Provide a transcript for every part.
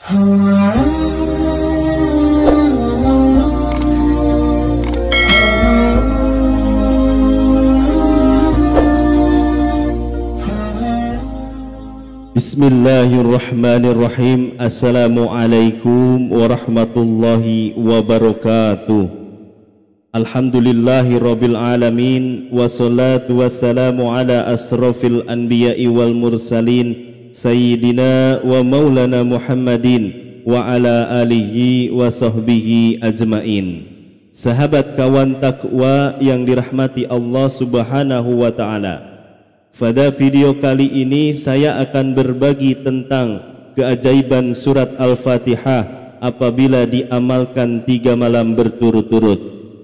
Bismillahirrahmanirrahim. Assalamualaikum warahmatullahi wabarakatuh. Alhamdulillahi rabbil alamin. Wassalatu wassalamu ala asrafil anbiya'i wal mursalin Sayyidina wa maulana Muhammadin wa ala alihi wa sahbihi ajmain. Sahabat kawan takwa yang dirahmati Allah subhanahu wa ta'ala, pada video kali ini saya akan berbagi tentang keajaiban surat Al-Fatihah apabila diamalkan 3 malam berturut-turut.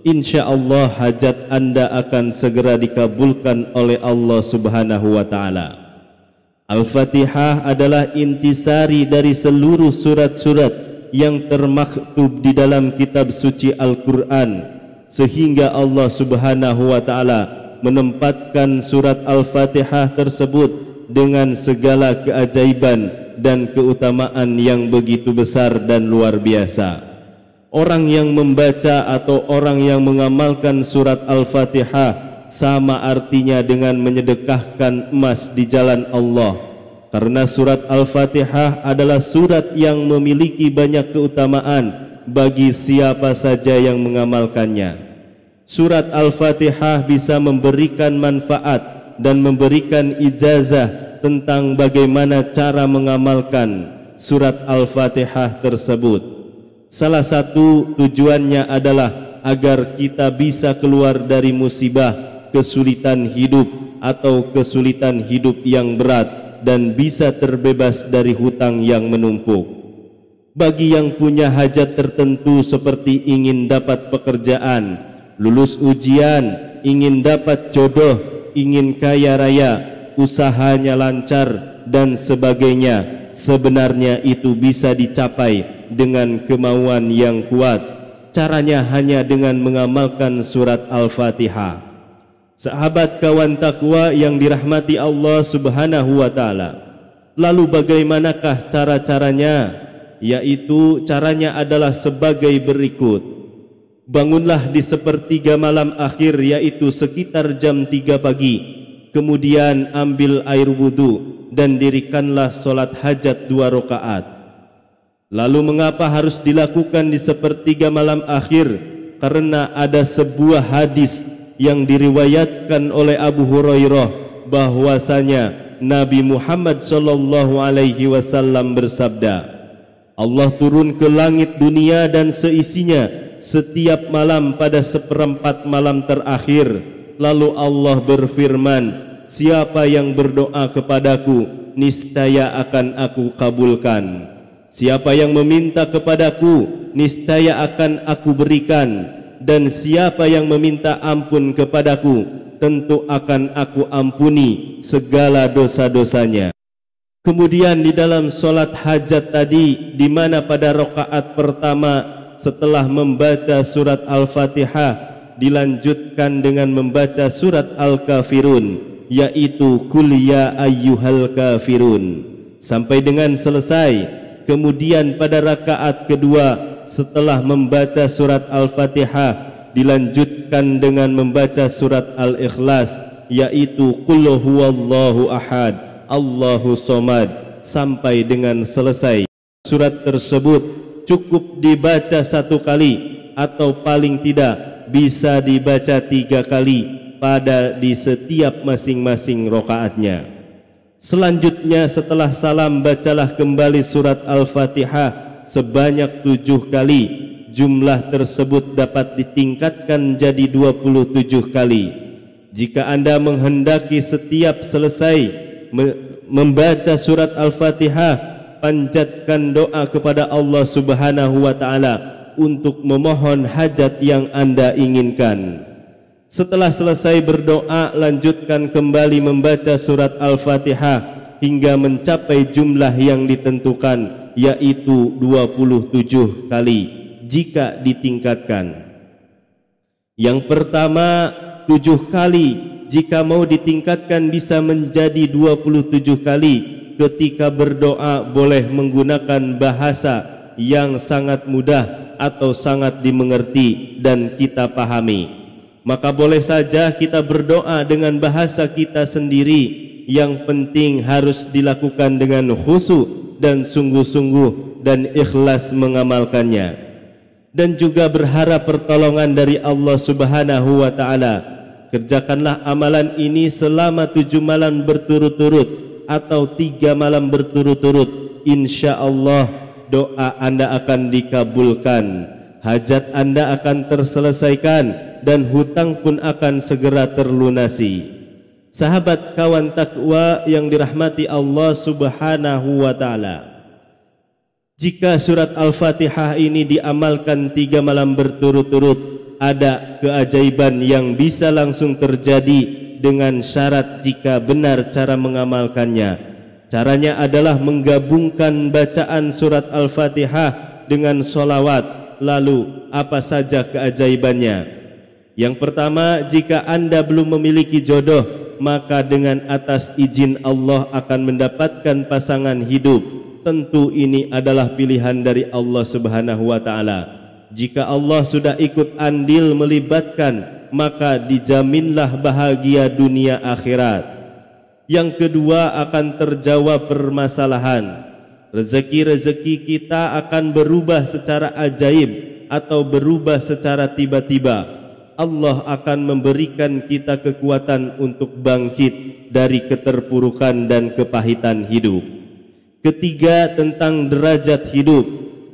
InsyaAllah hajat Anda akan segera dikabulkan oleh Allah subhanahu wa ta'ala. Al-Fatihah adalah intisari dari seluruh surat-surat yang termaktub di dalam kitab suci Al-Quran, sehingga Allah subhanahu wa ta'ala menempatkan surat Al-Fatihah tersebut dengan segala keajaiban dan keutamaan yang begitu besar dan luar biasa. Orang yang membaca atau orang yang mengamalkan surat Al-Fatihah sama artinya dengan menyedekahkan emas di jalan Allah, karena surat Al-Fatihah adalah surat yang memiliki banyak keutamaan bagi siapa saja yang mengamalkannya. Surat Al-Fatihah bisa memberikan manfaat dan memberikan ijazah tentang bagaimana cara mengamalkan surat Al-Fatihah tersebut. Salah satu tujuannya adalah agar kita bisa keluar dari musibah, kesulitan hidup atau kesulitan hidup yang berat, dan bisa terbebas dari hutang yang menumpuk. Bagi yang punya hajat tertentu seperti ingin dapat pekerjaan, lulus ujian, ingin dapat jodoh, ingin kaya raya, usahanya lancar dan sebagainya, sebenarnya itu bisa dicapai dengan kemauan yang kuat. Caranya hanya dengan mengamalkan surat Al-Fatihah. Sahabat kawan takwa yang dirahmati Allah subhanahu wa ta'ala, lalu bagaimanakah cara-caranya? Yaitu caranya adalah sebagai berikut. Bangunlah di sepertiga malam akhir, yaitu sekitar jam 3 pagi. Kemudian ambil air wudu dan dirikanlah solat hajat 2 rakaat. Lalu mengapa harus dilakukan di sepertiga malam akhir? Karena ada sebuah hadis yang diriwayatkan oleh Abu Hurairah bahwasanya Nabi Muhammad SAW bersabda, Allah turun ke langit dunia dan seisinya setiap malam pada seperempat malam terakhir. Lalu Allah berfirman, siapa yang berdoa kepadaku, niscaya akan aku kabulkan. Siapa yang meminta kepadaku, niscaya akan aku berikan. Dan siapa yang meminta ampun kepadaku, tentu akan aku ampuni segala dosa-dosanya. Kemudian di dalam solat hajat tadi, di mana pada rakaat pertama setelah membaca surat Al-Fatihah dilanjutkan dengan membaca surat Al-Kafirun, yaitu Qul ya ayyuhal kafirun, sampai dengan selesai. Kemudian pada rakaat kedua setelah membaca surat Al-Fatihah dilanjutkan dengan membaca surat Al-Ikhlas, yaitu Qul huwallahu ahad Allahu somad, sampai dengan selesai. Surat tersebut cukup dibaca 1 kali atau paling tidak bisa dibaca 3 kali pada di setiap masing-masing rakaatnya. Selanjutnya setelah salam bacalah kembali surat Al-Fatihah sebanyak 7 kali. Jumlah tersebut dapat ditingkatkan jadi 27 kali. Jika Anda menghendaki setiap selesai membaca surat Al-Fatihah, panjatkan doa kepada Allah subhanahu wa ta'ala untuk memohon hajat yang Anda inginkan. Setelah selesai berdoa, lanjutkan kembali membaca surat Al-Fatihah hingga mencapai jumlah yang ditentukan, yaitu 27 kali jika ditingkatkan. Yang pertama 7 kali, jika mau ditingkatkan bisa menjadi 27 kali. ketika berdoa boleh menggunakan bahasa yang sangat mudah atau sangat dimengerti dan kita pahami. Maka boleh saja kita berdoa dengan bahasa kita sendiri. Yang penting harus dilakukan dengan khusyuk dan sungguh-sungguh dan ikhlas mengamalkannya. Dan juga berharap pertolongan dari Allah Subhanahu wa ta'ala. Kerjakanlah amalan ini selama 7 malam berturut-turut atau 3 malam berturut-turut. Insya Allah doa Anda akan dikabulkan, hajat Anda akan terselesaikan, dan hutang pun akan segera terlunasi. Sahabat kawan takwa yang dirahmati Allah Subhanahu wa ta'ala, jika surat Al-Fatihah ini diamalkan 3 malam berturut-turut, ada keajaiban yang bisa langsung terjadi dengan syarat jika benar cara mengamalkannya. Caranya adalah menggabungkan bacaan surat Al-Fatihah dengan sholawat. Lalu apa saja keajaibannya? Yang pertama, jika Anda belum memiliki jodoh, maka dengan atas izin Allah akan mendapatkan pasangan hidup. Tentu ini adalah pilihan dari Allah Subhanahu wa ta'ala. Jika Allah sudah ikut andil melibatkan, maka dijaminlah bahagia dunia akhirat. Yang kedua, akan terjawab permasalahan. Rezeki-rezeki kita akan berubah secara ajaib atau berubah secara tiba-tiba. Allah akan memberikan kita kekuatan untuk bangkit dari keterpurukan dan kepahitan hidup. Ketiga, tentang derajat hidup.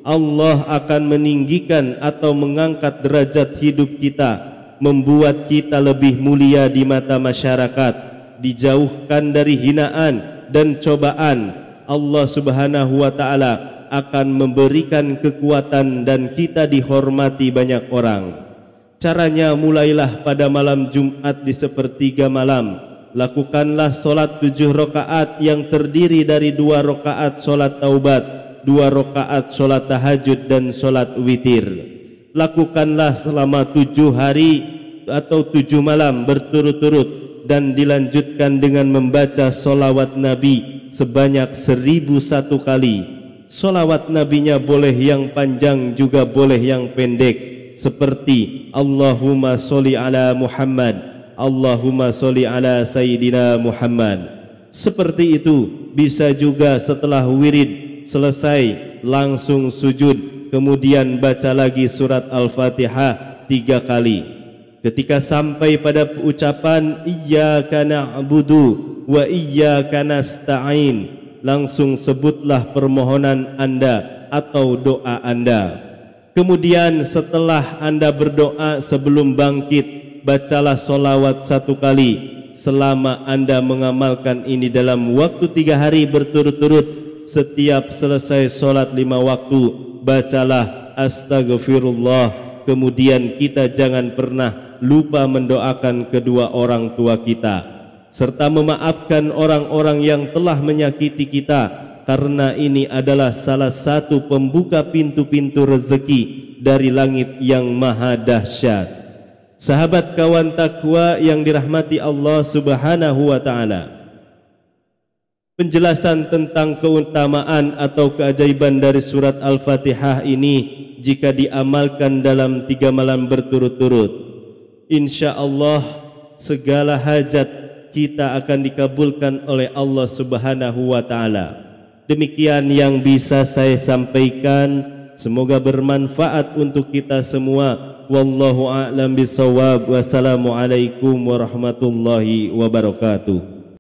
Allah akan meninggikan atau mengangkat derajat hidup kita, membuat kita lebih mulia di mata masyarakat, dijauhkan dari hinaan dan cobaan. Allah Subhanahu wa ta'ala akan memberikan kekuatan dan kita dihormati banyak orang. Caranya, mulailah pada malam Jumat di sepertiga malam. Lakukanlah solat 7 rakaat yang terdiri dari 2 rakaat solat taubat, 2 rakaat solat tahajud dan solat witir. Lakukanlah selama 7 hari atau 7 malam berturut-turut, dan dilanjutkan dengan membaca solawat Nabi sebanyak 1001 kali. Solawat Nabinya boleh yang panjang juga boleh yang pendek, seperti Allahumma sholli ala Muhammad, Allahumma sholli ala Sayyidina Muhammad. Seperti itu. Bisa juga setelah wirid selesai langsung sujud, kemudian baca lagi surat Al-Fatihah 3 kali. Ketika sampai pada ucapan Iyyaka na'budu wa iyyaka nasta'in, langsung sebutlah permohonan Anda atau doa Anda. Kemudian setelah Anda berdoa sebelum bangkit, bacalah solawat 1 kali. Selama Anda mengamalkan ini dalam waktu 3 hari berturut-turut, setiap selesai solat 5 waktu, bacalah astagfirullah. Kemudian kita jangan pernah lupa mendoakan kedua orang tua kita, serta memaafkan orang-orang yang telah menyakiti kita, karena ini adalah salah satu pembuka pintu-pintu rezeki dari langit yang maha dahsyat. Sahabat kawan takwa yang dirahmati Allah Subhanahu wa ta'ala, penjelasan tentang keutamaan atau keajaiban dari surat Al-Fatihah ini jika diamalkan dalam 3 malam berturut-turut, insya Allah segala hajat kita akan dikabulkan oleh Allah Subhanahu wa ta'ala. Demikian yang bisa saya sampaikan, semoga bermanfaat untuk kita semua. Wallahu a'lam bishawab. Wassalamualaikum warahmatullahi wabarakatuh.